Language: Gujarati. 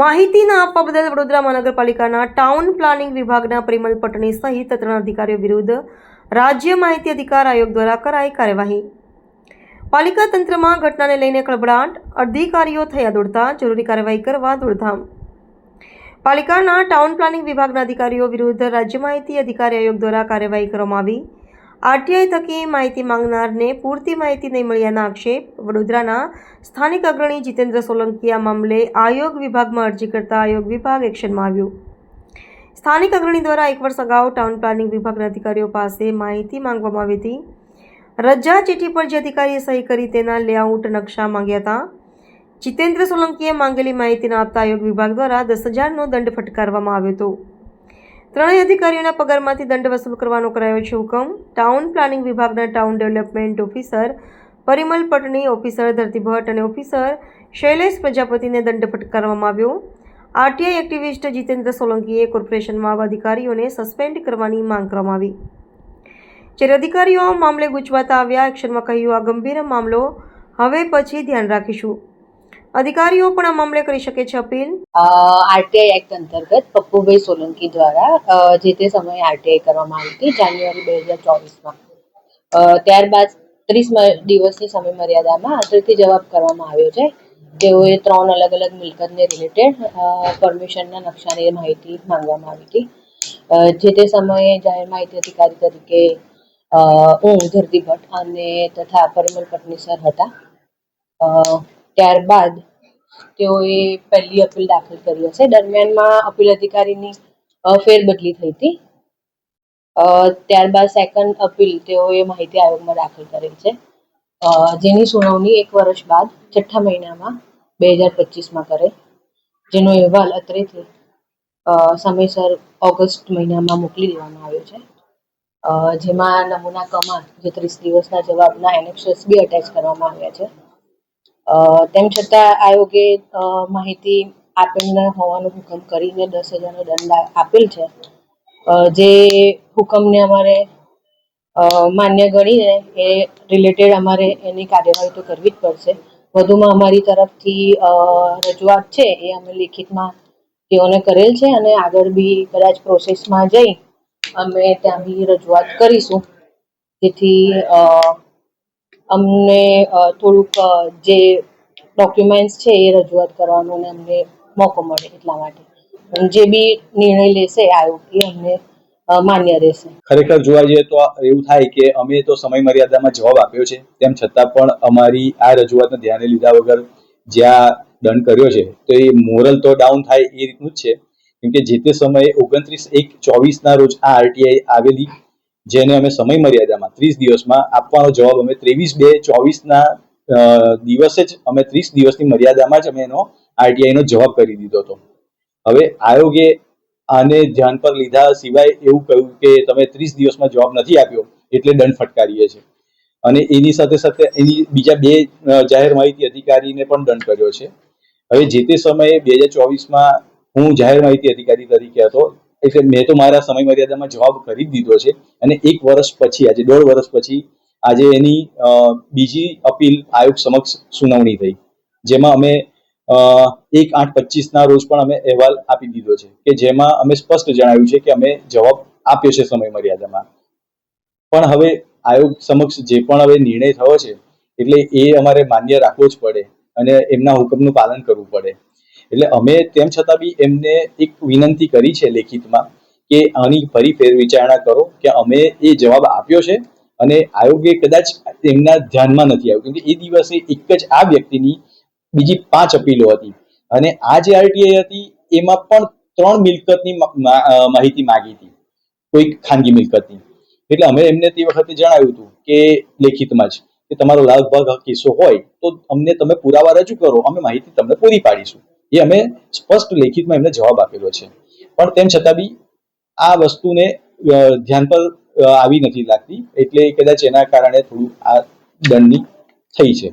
માહિતી ન આપવા બદલ વડોદરા મહાનગરપાલિકાના ટાઉન પ્લાનિંગ વિભાગના પરિમલ પટણી સહિત 3 અધિકારીઓ વિરુદ્ધ રાજ્ય માહિતી અધિકાર આયોગ દ્વારા કરાઈ કાર્યવાહી। પાલિકા તંત્રમાં ઘટનાને લઈને ખળભળાટ, અધિકારીઓ થયા દોડતા, જરૂરી કાર્યવાહી કરવા દોડધામ। પાલિકાના ટાઉન પ્લાનિંગ વિભાગના અધિકારીઓ વિરુદ્ધ રાજ્ય માહિતી અધિકાર આયોગ દ્વારા કાર્યવાહી કરવામાં આવી। આરટીઆઈ થકી માહિતી માંગનારને પૂરતી માહિતી નહીં મળ્યાના આક્ષેપ। વડોદરાના સ્થાનિક અગ્રણી જીતેન્દ્ર સોલંકી આ મામલે આયોગ વિભાગમાં અરજી કરતા આયોગ વિભાગ એક્શનમાં આવ્યો। સ્થાનિક અગ્રણી દ્વારા 1 વર્ષ અગાઉ ટાઉન પ્લાનિંગ વિભાગના અધિકારીઓ પાસે માહિતી માંગવામાં આવી હતી। રજા ચીઠી પર જે અધિકારીએ સહી કરી તેના લેઆઉટ નકશા માંગ્યા હતા। જીતેન્દ્ર સોલંકીએ માંગેલી માહિતી ન આપતા આયોગ વિભાગ દ્વારા 10,000નો દંડ ફટકારવામાં આવ્યો હતો। ત્રણેય અધિકારીઓના પગારમાંથી દંડ વસૂલ કરવાનો કરાયો છે હુકમ। ટાઉન પ્લાનિંગ વિભાગના town development officer Parimal Patni, officer ધરતી ભટ્ટ અને ઓફિસર શૈલેષ પ્રજાપતિને દંડ ફટકારવામાં આવ્યો। આરટીઆઈ એક્ટિવિસ્ટ જીતેન્દ્ર સોલંકીએ કોર્પોરેશનમાં આવા અધિકારીઓને સસ્પેન્ડ કરવાની માંગ કરવામાં આવી। જ્યારે અધિકારીઓ આ મામલે ગૂંચવાતા આવ્યા। એક્શનમાં કહ્યું, આ ગંભીર મામલો, હવે પછી ધ્યાન રાખીશું। અધિકારીઓ પણ આ મામલે કરી શકે છે અપીલ। આરટીઆઈ એક્ટ અંતર્ગત પપ્પુભાઈ સોલંકી દ્વારા જે તે સમયે આરટીઆઈ કરવામાં આવી હતી જાન્યુઆરી 2024માં। ત્યારબાદ 30 દિવસની સમય મર્યાદામાં આંતરથી જવાબ કરવામાં આવ્યો છે। તેઓએ 3 અલગ અલગ મિલકતને રિલેટેડ પરમિશનના નકશાની માહિતી માંગવામાં આવી હતી। જે તે સમયે જાહેર માહિતી અધિકારી તરીકે હું ધરતી ભટ્ટ અને તથા પરિમલ પટણી સર હતા। ત્યારબાદ તેઓએ પહેલી અપીલ દાખલ કરી હશે। દરમિયાનમાં અપીલ અધિકારીની ફેરબદલી થઈ હતી। ત્યારબાદ સેકન્ડ અપીલ તેઓએ માહિતી આયોગમાં દાખલ કરેલ છે, જેની સુનાવણી 1 વર્ષ બાદ 6થા મહિનામાં 2025માં કરેલ, જેનો અહેવાલ અત્રેથી સમયસર ઓગસ્ટ મહિનામાં મોકલી દેવામાં આવ્યો છે। જેમાં નમૂના કમાં જે 30 દિવસના જવાબના એનેક્સસ બી અટેચ કરવામાં આવ્યા છે। તેમ છતાં આયોગે માહિતી આપેલ ન હોવાનો હુકમ કરીને 10,000નો દંડ આપેલ છે। જે હુકમને અમારે માન્ય ગણીને એ રિલેટેડ અમારે એની કાર્યવાહી તો કરવી જ પડશે। વધુમાં અમારી તરફથી રજૂઆત છે એ અમે લેખિતમાં તેઓને કરેલ છે અને આગળ બી કદાચ પ્રોસેસમાં જઈ અમે ત્યાં બી રજૂઆત કરીશું, જેથી અમને થોડુંક જે ડોક્યુમેન્ટ્સ છે એ રજૂઆત કરવાનો અને અમને મોકો મળે, એટલા માટે જે બી નિર્ણય લેશે આયોગ એ અમને માન્ય રહેશે। ખરેખર જોવા જઈએ તો એવું થાય કે અમે તો સમય મર્યાદામાં જવાબ આપ્યો છે, તેમ છતાં પણ અમારી આ રજૂઆતને ધ્યાને લીધા વગર જ્યાં દંડ કર્યો છે તો એ મોરલ તો ડાઉન થાય એ રીતનું જ છે। કેમ કે જે તે સમયે 29/1/24ના રોજ આ આરટીઆઈ આવેલી, જેને અમે સમય મર્યાદામાં 30 દિવસમાં આપવાનો જવાબ અમે 23/2/24ના દિવસે જ અમે 30 દિવસની મર્યાદામાં જ અમે એનો આરટીઆઈનો જવાબ કરી દીધો હતો। હવે આયોગે આને ધ્યાન પર લીધા સિવાય એવું કહ્યું કે તમે 30 દિવસમાં જવાબ નથી આપ્યો એટલે દંડ ફટકારીએ છીએ, અને એની સાથે સાથે એની બીજા 2 જાહેર માહિતી અધિકારીને પણ દંડ કર્યો છે। હવે જે તે સમયે 2024માં હું જાહેર માહિતી અધિકારી તરીકે હતો, એટલે મેં તો મારા સમય મર્યાદામાં જવાબ કરી જ દીધો છે, અને 1 વર્ષ પછી, આજે 1.5 વર્ષ પછી આજે એની બીજી અપીલ આયોગ સમક્ષ સુનાવણી થઈ, જેમાં અમે 1/8/25ના રોજ પણ અમે અહેવાલ આપી દીધો છે કે જેમાં અમે સ્પષ્ટ જણાવ્યું છે કે અમે જવાબ આપ્યો છે સમય મર્યાદામાં। પણ હવે આયોગ સમક્ષ જે પણ હવે નિર્ણય થયો છે એટલે એ અમારે માન્ય રાખવો જ પડે અને એમના હુકમનું પાલન કરવું પડે। એટલે અમે તેમ છતાં બી એમને એક વિનંતી કરી છે લેખિતમાં કે આની ફરી ફેરવિચારણા કરો, કે અમે એ જવાબ આપ્યો છે અને આયોગે કદાચ એમના ધ્યાનમાં નથી આવ્યું, કેમ કે એ દિવસે એક જ આ વ્યક્તિની બીજી 5 અપીલો હતી, અને આ જે આરટીઆઈ હતી એમાં પણ 3 મિલકતની માહિતી માંગી હતી, કોઈ ખાનગી મિલકતની। એટલે અમે એમને તે વખતે જણાવ્યું હતું કે લેખિતમાં જ કે તમારો લગભગ કિસ્સો હોય તો અમને તમે પુરાવા રજૂ કરો, અમે માહિતી તમને પૂરી પાડીશું। એ અમે સ્પષ્ટ લેખિતમાં એમને જવાબ આપેલો છે, પણ તેમ છતાં બી આ વસ્તુને ધ્યાન પર આવી નથી લાગતી, એટલે કદાચ એના કારણે થોડું આ દંડની થઈ છે।